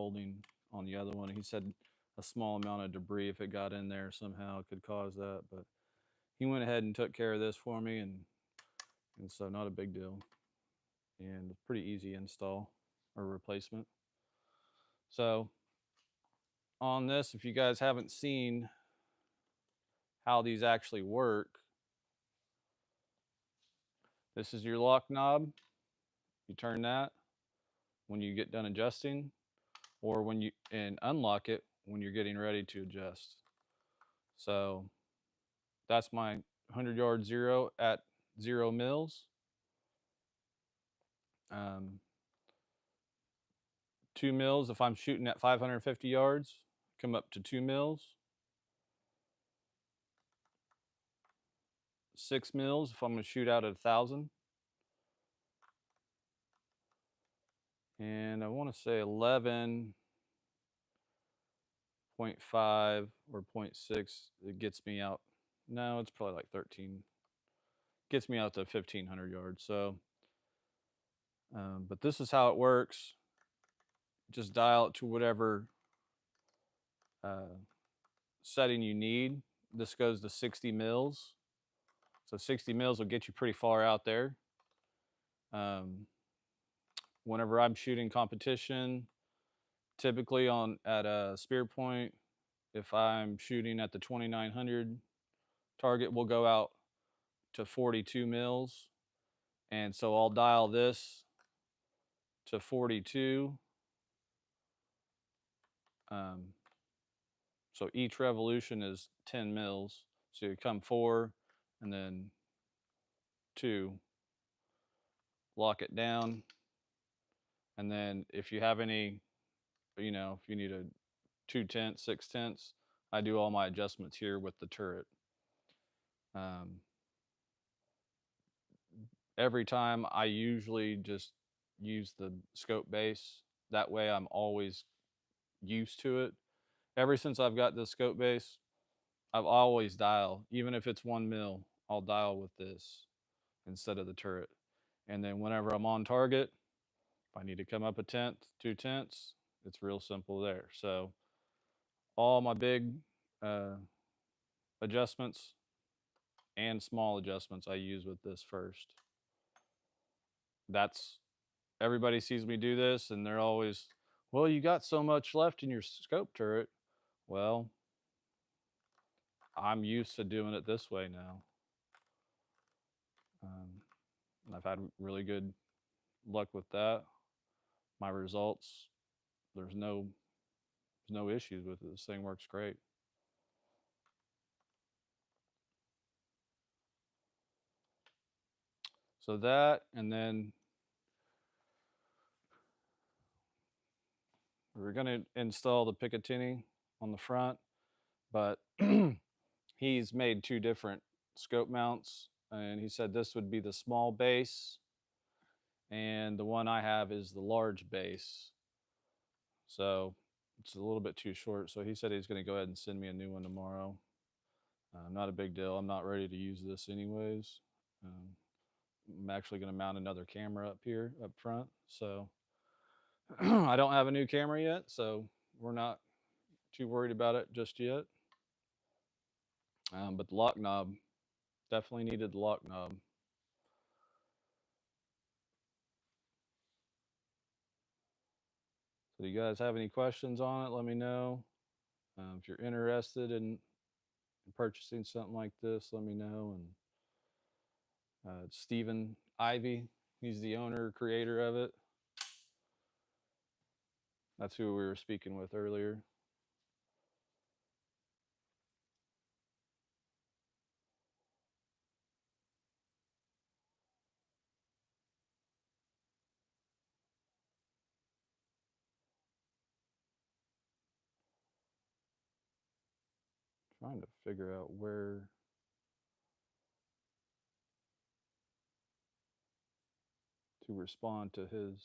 molding on the other one. He said a small amount of debris, if it got in there somehow, could cause that. But he went ahead and took care of this for me, and so not a big deal, and pretty easy install or replacement. So on this, if you guys haven't seen how these actually work, this is your lock knob. You turn that when you get done adjusting, or when you and unlock it when you're getting ready to adjust. So that's my 100-yard zero at 0 mils. 2 mils if I'm shooting at 550 yards, come up to 2 mils. 6 mils if I'm going to shoot out at 1,000. And I want to say 11.5 or 0.6, it gets me out. No, it's probably like 13. Gets me out to 1,500 yards. So, but this is how it works. Just dial it to whatever setting you need. This goes to 60 mils. So 60 mils will get you pretty far out there. Whenever I'm shooting competition, typically at a spear point, if I'm shooting at the 2900 target, we'll go out to 42 mils. And so I'll dial this to 42. So each revolution is 10 mils. So you come 4 and then 2, lock it down. And then if you have any, if you need a 2/10, 6/10, I do all my adjustments here with the turret. Every time I usually just use the scope base. That way I'm always used to it. Ever since I've got this scope base, I've always dial, even if it's 1 mil, I'll dial with this instead of the turret. And then whenever I'm on target, if I need to come up 1/10, 2/10, it's real simple there. So all my big adjustments and small adjustments I use with this first. That's everybody sees me do this and they're always, well, you got so much left in your scope turret. Well, I'm used to doing it this way now. I've had really good luck with that. My results, there's no issues with it. This thing works great. So that, and then we're going to install the Picatinny on the front, but he's made 2 different scope mounts, and he said this would be the small base, and the one I have is the large base. So it's a little bit too short. So he said he's going to go ahead and send me a new one tomorrow. Not a big deal. I'm not ready to use this anyways. I'm actually going to mount another camera up here, up front. So I don't have a new camera yet, so we're not too worried about it just yet. But the lock knob, definitely needed the lock knob. So do you guys have any questions on it? Let me know. If you're interested in purchasing something like this, let me know. And Stephen Ivey, he's the owner, creator of it. That's who we were speaking with earlier. Trying to figure out where to respond to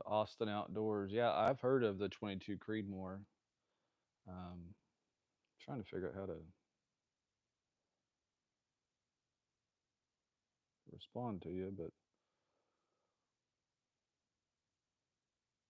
Austin Outdoors. Yeah, I've heard of the 22 Creedmoor. Trying to figure out how to respond to you, but